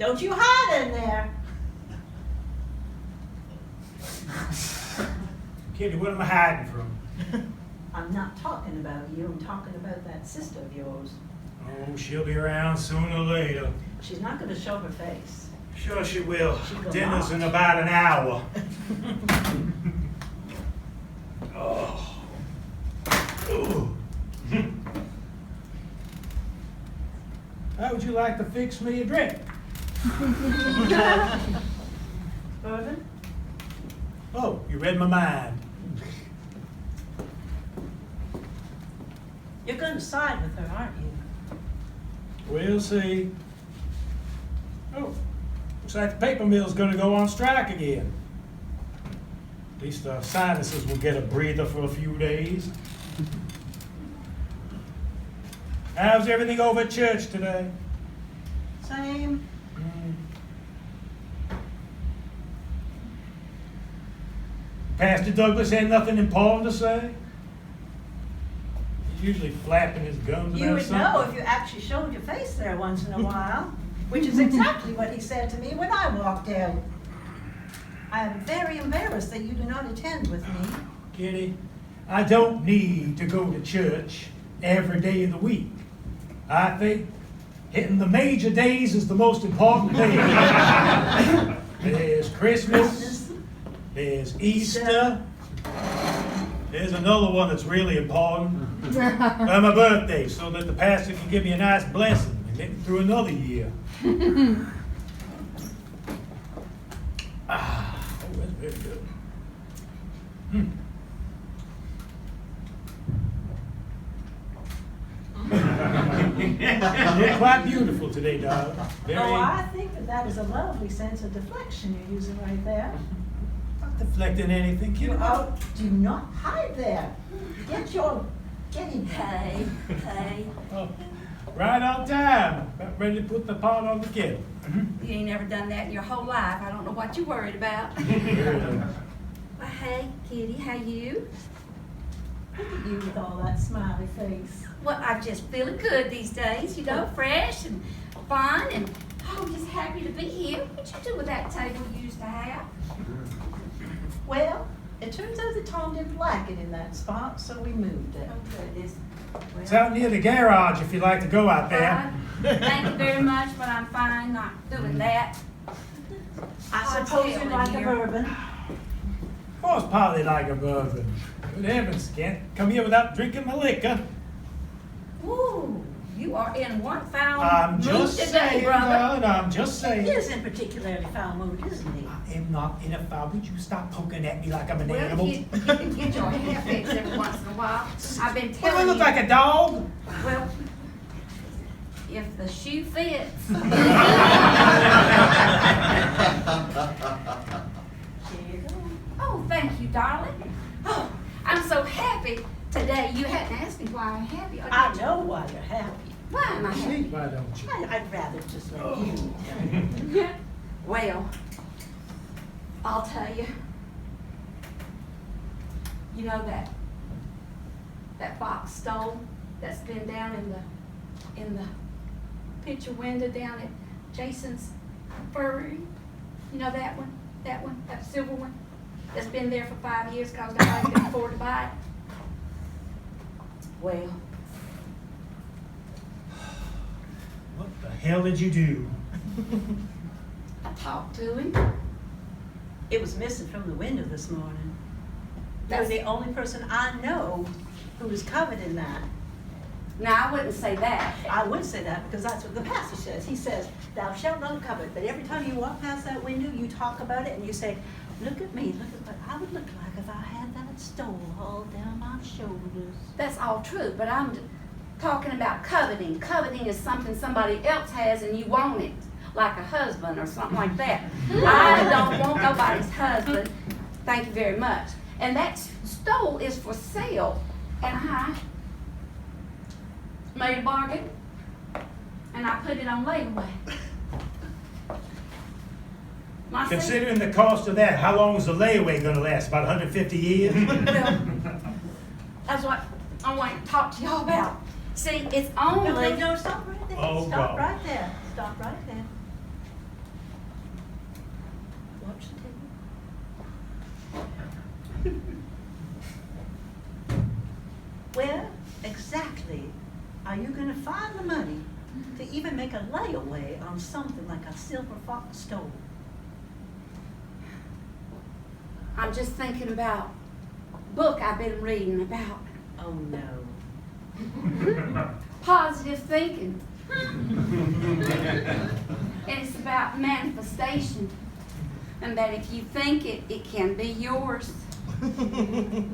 Don't you hide in there. Kitty, what am I hiding from? I'm not talking about you. I'm talking about that sister of yours. Oh, she'll be around sooner or later. She's not going to show her face. Sure she will. She will Dinner's not. in about an hour. Oh. Ooh. How would you like to fix me a drink? Bourbon? Oh, you read my mind. You're going to side with her, aren't you? We'll see. Oh, looks like the paper mill's gonna go on strike again. At least the sinuses will get a breather for a few days. How's everything over at church today? Same. Pastor Douglas had nothing important to say? He's usually flapping his gums You about would something. know if you actually showed your face there once in a while, which is exactly what he said to me when I walked in. I am very embarrassed that you do not attend with me. Kitty, I don't need to go to church every day of the week. I think hitting the major days is the most important thing. There's Christmas, there's Easter, there's another one that's really important. My birthday, so that the pastor can give me a nice blessing and get me through another year. Oh, that's very good. You're quite beautiful today, darling. Very, Oh, I think that is a lovely sense of deflection you're using right there. not deflecting anything, Kitty. Oh, do not hide there. Get in Hey, hey, Oh, right on time. About ready to put the pot on the kettle. you ain't never done that in your whole life. I don't know what you're worried about. Well, hey, Kitty, how you? Look at you with all that smiley face. Well, I'm just feeling good these days, you know, fresh and fun and, oh, just happy to be here. What'd you do with that table you used to have? Well, it turns out that Tom didn't like it in that spot, so we moved it. Oh, goodness. It's out near the garage if you'd like to go out there. Thank you very much, but I'm fine not doing that. I Oh, suppose it's you hell like in a here. bourbon. Of course, Polly like a bourbon. Good heavens, can't come here without drinking my liquor. Ooh, you are in one foul I'm mood just today, saying, brother. darling, I'm just He saying. is in particularly foul mood, isn't he? I am not in a foul. Would you stop poking at me like I'm an Well, animal? you can get your hair fixed every once in a while. I've been What, do I telling look you. like a dog? Well, if the shoe fits. Here you go. Oh, thank you, darling. Oh, I'm so happy today. You hadn't asked me why I'm happy. or I did you? know why you're happy. Why am I happy? Why don't you? I'd rather just let you. Well, I'll tell you. You know that box stove that's been down in the picture window down at Jason's furry? You know that one? That silver one? That's been there for 5 years because nobody can afford to buy it? Well, What the hell did you do? I talked to him. It was missing from the window this morning. You're That's- the only person I know who is covered in that. Now, I wouldn't say that. I would say that because that's what the pastor says. He says, thou shalt not covet. But every time you walk past that window, you talk about it and you say, look at me, look at what I would look like if I had that stole all down my shoulders. That's all true, but I'm talking about coveting. Coveting is something somebody else has and you want it, like a husband or something like that. I don't want nobody's husband. Thank you very much. And that stole is for sale, and I made a bargain, and I put it on layaway. My Considering the cost of that, how long is the layaway gonna last? About 150 years? Well, that's what I want to talk to y'all about. See, it's No, only. no, stop right there. Oh, Stop God. right there. Stop right there. are you gonna find the money to even make a layaway on something like a silver fox stole? I'm just thinking about a book I've been reading about Oh, no. positive thinking. And it's about manifestation. And that if you think it, it can be yours. Right.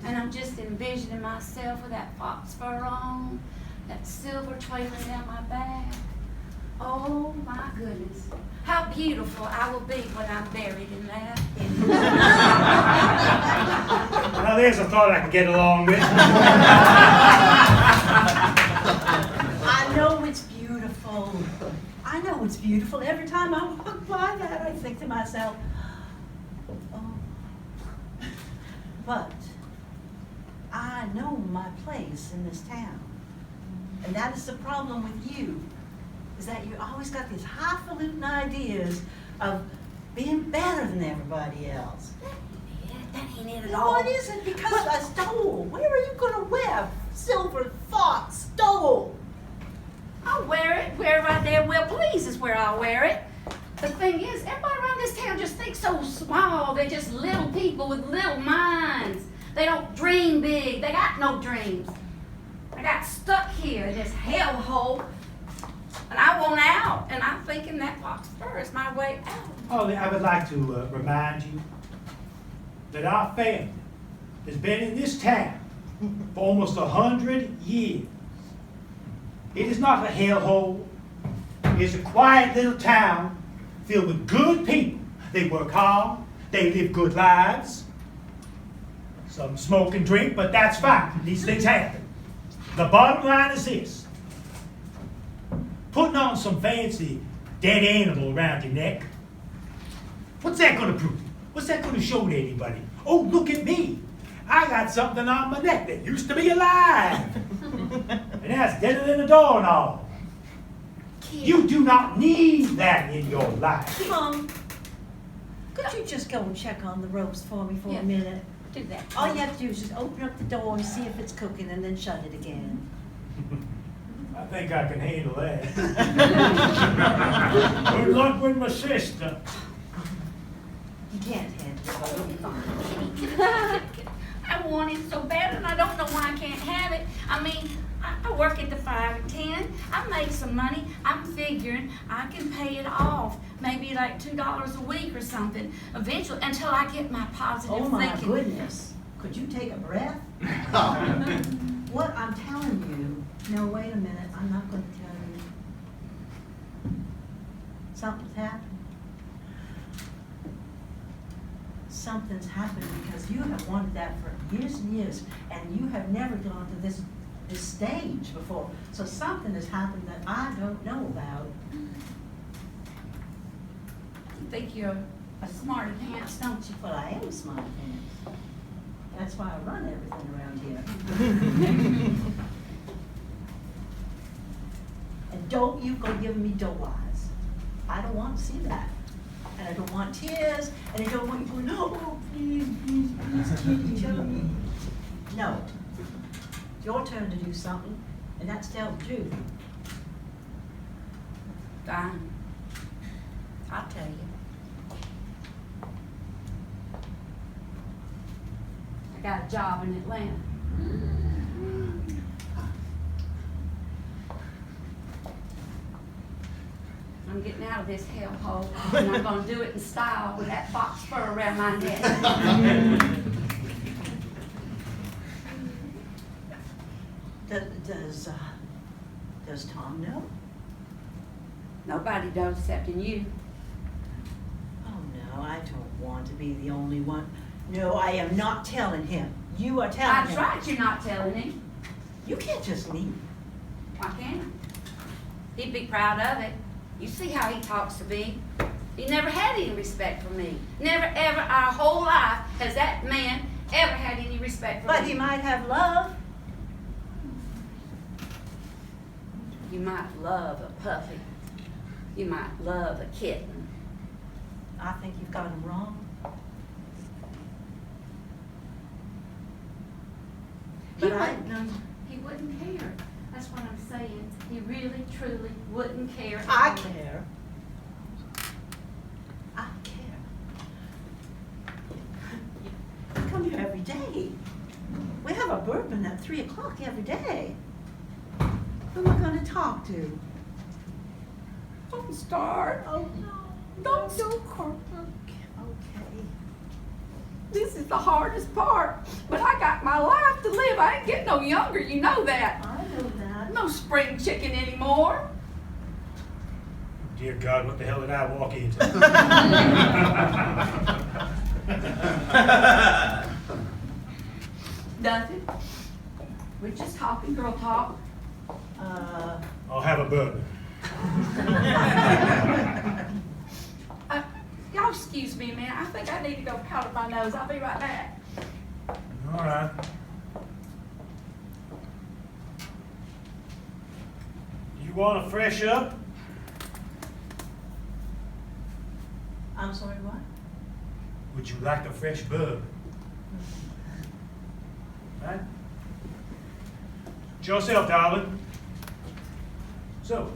And I'm just envisioning myself with that fox fur on, that silver trailing down my back. Oh my goodness. How beautiful I will be when I'm buried in that. Now there's a thought I can get along with. I know it's beautiful. I know it's beautiful. Every time I walk by that, I think to myself, oh. But I know my place in this town. And that is the problem with you, is that you always got these highfalutin ideas of being better than everybody else. That ain't it at Well, all. what is it? Because I stole. Where are you going to wear silver fox stole? I'll wear it wherever I damn well please is where I'll wear it. The thing is, everybody around this town just thinks so small. They're just little people with little minds. They don't dream big. They got no dreams. I got stuck here in this hellhole, and I want out. And I'm thinking that fox fur is my way out. Oh, I would like to remind you that our family has been in this town for almost 100 years. It is not a hellhole. It is a quiet little town filled with good people. They work hard. They live good lives. Some smoke and drink, but that's fine. These things happen. The bottom line is this. Putting on some fancy dead animal around your neck, what's that going to prove? What's that going to show to anybody? Oh, look at me. I got something on my neck that used to be alive. And that's deader than a doorknob. You do not need that in your life. Mom, could you just go and check on the ropes for me for Yeah. a minute? Do that. All you have to do is just open up the door and see if it's cooking and then shut it again. I think I can handle that. Good luck with my sister. You can't handle it. I want it so bad, and I don't know why I can't have it. I mean, I work at the 5 and 10. I make some money. I'm figuring I can pay it off. Maybe like $2 a week or something. Eventually, until I get my positive Oh my thinking. goodness. Could you take a breath? What I'm telling you, no, wait a minute, I'm not going to tell you. Something's happened. Something's happened because you have wanted that for years and years, and you have never gone to this stage before. So something has happened that I don't know about. You think you're a smarter pants, don't you? Well, I am smart pants. That's why I run everything around here. And don't you go giving me doe eyes. I don't want to see that. And I don't want tears, and I don't want you going, no, please, please, please, Kitty, tell me. No. It's your turn to do something, and that's tell the truth. Fine. I'll tell you. I got a job in Atlanta. I'm getting out of this hellhole, and I'm gonna do it in style with that fox fur around my neck. Does Tom know? Nobody knows except you. Oh, no, I don't want to be the only one. No, I am not telling him. You are telling That's him. right, you're not telling him. You can't just leave. Why can't I? He'd be proud of it. You see how he talks to me. He never had any respect for me. Never, ever, our whole life has that man ever had any respect for But me. he might have love. You might love a puppy. You might love a kitten. I think you've got him wrong. He But I wouldn't care. That's what I'm saying. He really, truly wouldn't care. I care. I care. You come here every day. We have a bourbon at 3 o'clock every day. Who am I gonna talk to? Don't start. Oh, no. Don't cry. Okay. This is the hardest part. But I got my life to live. I ain't getting no younger, you know that. I know that. No spring chicken anymore. Dear God, what the hell did I walk into? Nothing. We're just talking girl talk. I'll have a bourbon. Y'all excuse me a minute. I think I need to go powder my nose. I'll be right back. All right. You want to fresh up? I'm sorry, what? Would you like a fresh bourbon? Right? It's yourself, darling. So,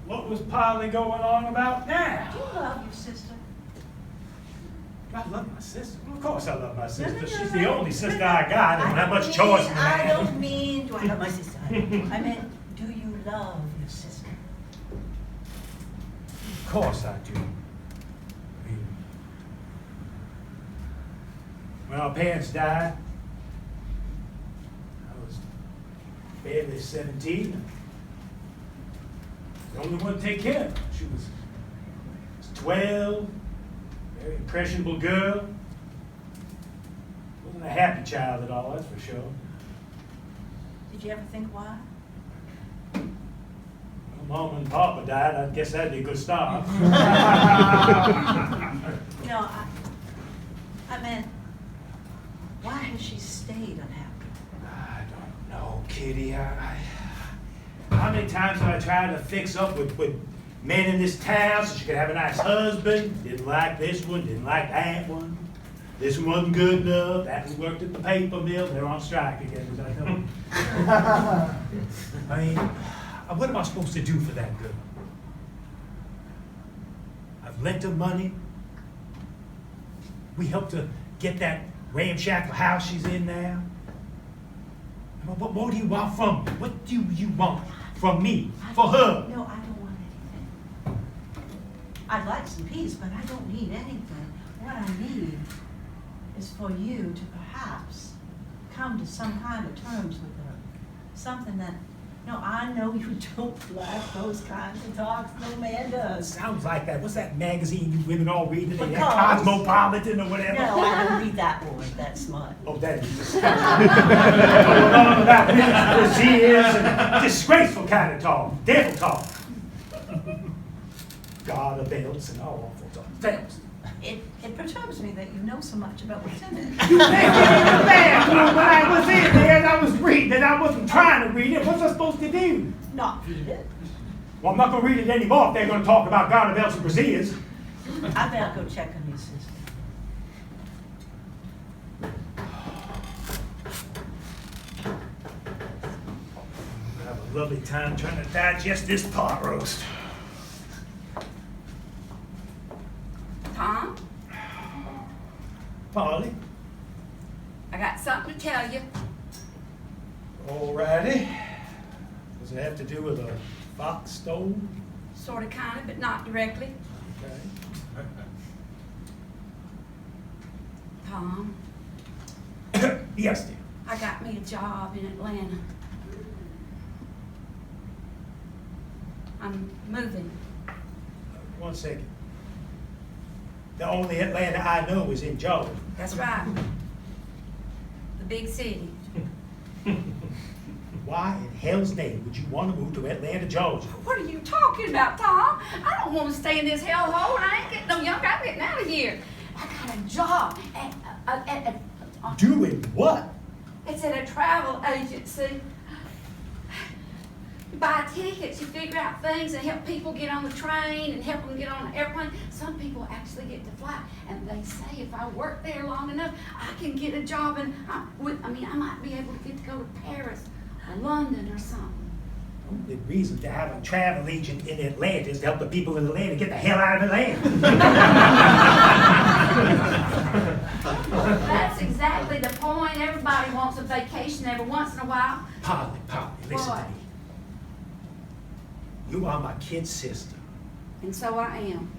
what was Polly going on about now? Do you love your sister? I love my sister. Well, of course I love my sister. No, no, She's no, the no. only sister I got. I don't have much mean- choice in the I matter. don't mean, do I love my sister? I meant, do you love your sister? Of course I do. I mean, when our parents died, I was barely 17. The only one to take care of her. She was 12, very impressionable girl. Wasn't a happy child at all, that's for sure. Did you ever think why? Well, Mom and Papa died, I guess that'd be a good start. No, I meant, why has she stayed unhappy? I don't know, Kitty. How many times have I tried to fix up with men in this town so she could have a nice husband? Didn't like this one, didn't like that one. This one wasn't good enough. That one worked at the paper mill. They're on strike again, as I know. I mean, what am I supposed to do for that girl? I've lent her money. We helped her get that ramshackle house she's in now. What more do you want from me? What do you want from me? For her? No, I don't want anything. I'd like some peace, but I don't need anything. What I need is for you to perhaps come to some kind of terms with her. Something that, no, I know you don't like those kinds of talks. No man does. Sounds like that. What's that magazine you women all read today? That Because- Cosmopolitan or whatever? No, I don't read that one. That's smart. Oh, that is going on about Brazilians and disgraceful kind of talk. Devil talk. God of belts and all awful talk. Belts. It perturbs me that you know so much about what's in it. You think in the bathroom when I was in there and I was reading it. I wasn't trying to read it. What's I supposed to do? Not read it. Well, I'm not going to read it anymore if they're going to talk about God of belts and Brazilians. I better go check on your sister. I have a lovely time trying to digest this pot roast. Tom, Polly. I got something to tell you. Alrighty. Does it have to do with a fox stole? Sort of, kind of, but not directly. Okay. Tom, Yes, dear. I got me a job in Atlanta. I'm moving. 1 second. The only Atlanta I know is in Georgia. That's right. The big city. Why in hell's name would you want to move to Atlanta, Georgia? What are you talking about, Tom? I don't want to stay in this hellhole, and I ain't getting no younger. I'm getting out of here. I got a job at Doing what? it's at a travel agency. You buy tickets, you figure out things and help people get on the train and help them get on the airplane. Some people actually get to fly, and they say if I work there long enough, I can get a job, and I might be able to get to go to Paris or London or something. The reason to have a travel agent in Atlanta is to help the people in Atlanta get the hell out of Atlanta. That's exactly the point. Everybody wants a vacation every once in a while. Polly, listen What? to me. You are my kid's sister. And so I am.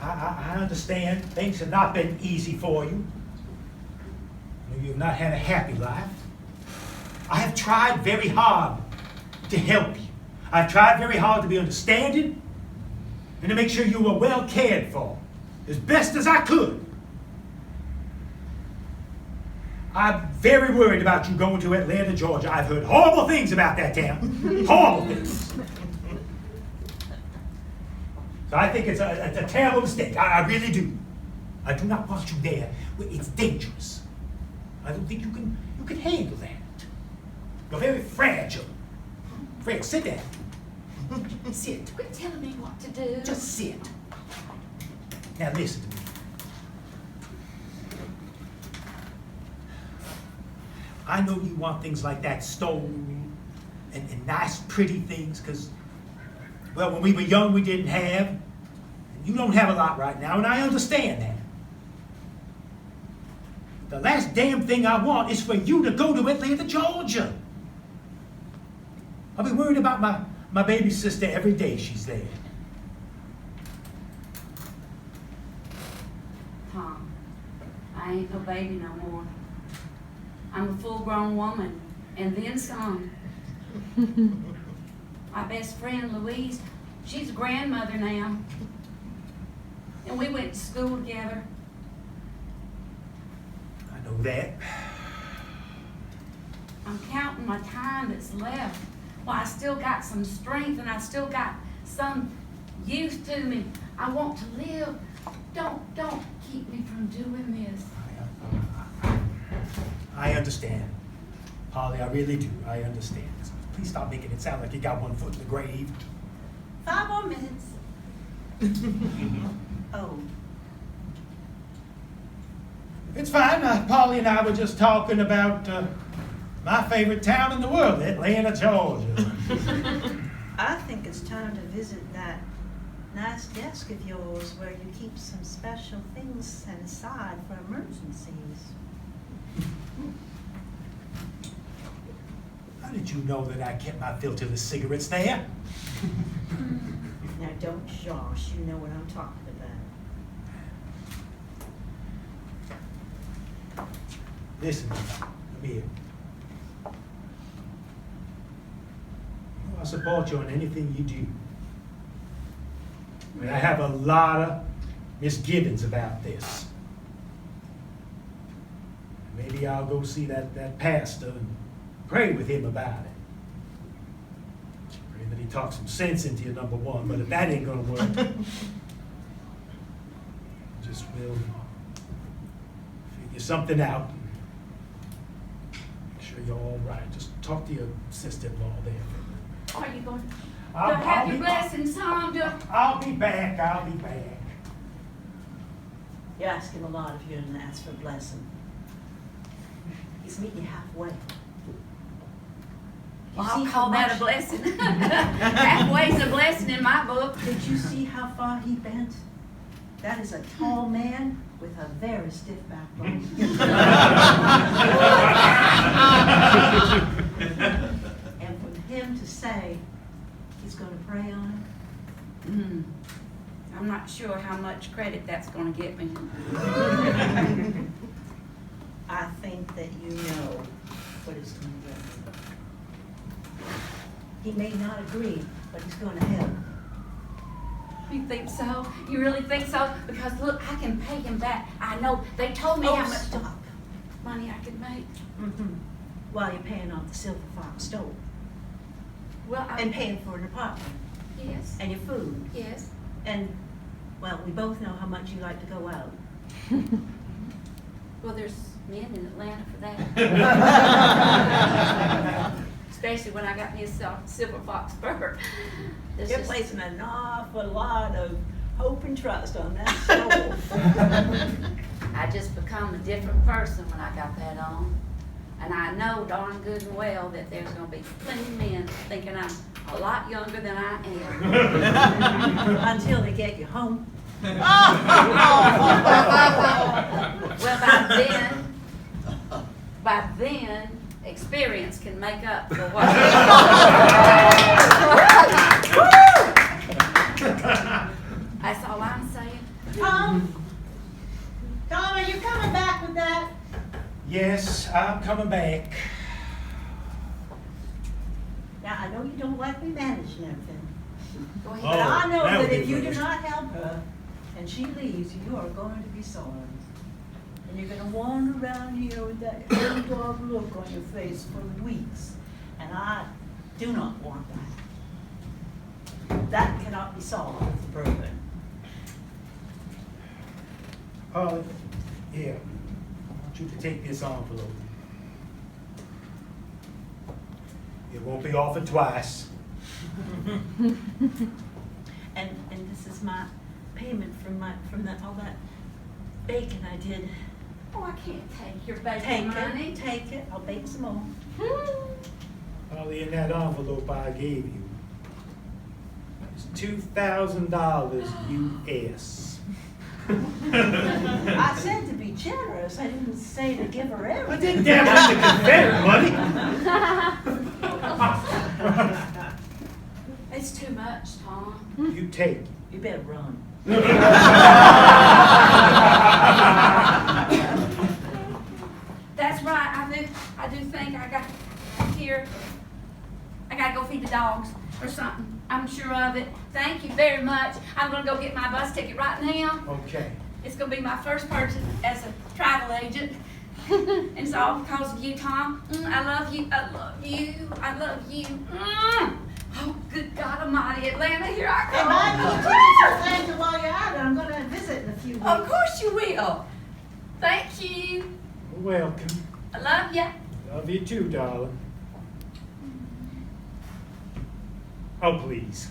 I understand things have not been easy for you. You've not had a happy life. I have tried very hard to help you. I've tried very hard to be understanding and to make sure you were well cared for, as best as I could. I'm very worried about you going to Atlanta, Georgia. I've heard horrible things about that town. Horrible things. So I think it's a terrible mistake. I really do. I do not want you there. It's dangerous. I don't think you can handle that. You're very fragile. Frail, sit down. Sit. Quit telling me what to do. Just sit. Now listen to me. I know you want things like that stolen and nice, pretty things, because, well, when we were young, we didn't have. And you don't have a lot right now, and I understand that. The last damn thing I want is for you to go to Atlanta, Georgia. I'll be worried about my baby sister every day she's there. Tom, I ain't no baby no more. I'm a full-grown woman, and then some. My best friend, Louise, she's a grandmother now. And we went to school together. I know that. I'm counting my time that's left. Well, I still got some strength, and I still got some youth to me. I want to live. Don't keep me from doing this. I understand. Polly, I really do. I understand. Please stop making it sound like you got one foot in the grave. 5 more minutes. Oh. It's fine. Polly and I were just talking about my favorite town in the world, Atlanta, Georgia. I think it's time to visit that nice desk of yours where you keep some special things set aside for emergencies. How did you know that I kept my filterless cigarettes there? Now don't josh, you know what I'm talking about. Listen, come here. I'll support you on anything you do. I mean, I have a lot of misgivings about this. Maybe I'll go see that pastor and pray with him about it. Pray that he talks some sense into you, number one, but if that ain't gonna work, just will figure something out. Make sure you're all right. Just talk to your sister-in-law there. Are you going to I'll have be your blessings, Tom? I'll be back. I'll be back. You're asking a lot if you're going to ask for a blessing. He's meeting you halfway. Well, I'll call that a blessing. Halfway's a blessing in my book. Did you see how far he bent? That is a tall man with a very stiff backbone. And for him to say he's going to pray on it. I'm not sure how much credit that's going to get me. I think that you know what it's going to get. He may not agree, but he's going to help. You think so? You really think so? Because look, I can pay him back. I know they told me how much Stop. money I could make. While you're paying off the Silver Fox stove. Well, And paying for an apartment. yes, And your food. yes. And, well, we both know how much you like to go out. Well, there's men in Atlanta for that. Especially when I got me a Silver Fox burger. You're placing an awful lot of hope and trust on that stove. I just become a different person when I got that on. And I know darn good and well that there's gonna be plenty of men thinking I'm a lot younger than I am. Until they get you home. Well, by then, experience can make up for what. That's all I'm saying. Tom, are you coming back with that? Yes, I'm coming back. Now, I know you don't like me managing everything, Go ahead. but I know that would that if be you do first. not help her and she leaves, you are going to be sorry. And you're gonna wander around here with that bulldog look on your face for weeks. And I do not want that. That cannot be solved with bourbon. Polly, yeah, I want you to take this envelope. It won't be offered twice. And this is my payment from all that bacon I did. Oh, I can't take your bacon money. Take it, I'll bake some more. Polly, in that envelope I gave you, it's $2,000 US. I said to be generous, I didn't say to give her I everything. didn't damn have the Confederate money. It's too much, Tom. You take. You better run. That's right, I do think I got here. I gotta go feed the dogs or something. I'm sure of it. Thank you very much. I'm gonna go get my bus ticket right now. Okay. It's gonna be my first purchase as a travel agent. And it's all because of you, Tom. I love you, I love you, I love you. Oh, good God Almighty, Atlanta, here I And buy me a come. ticket to Atlanta while you're out, and I'm gonna visit in a few weeks. Of course you will. Thank you. Welcome. I love ya. Love you too, darling. Oh, please.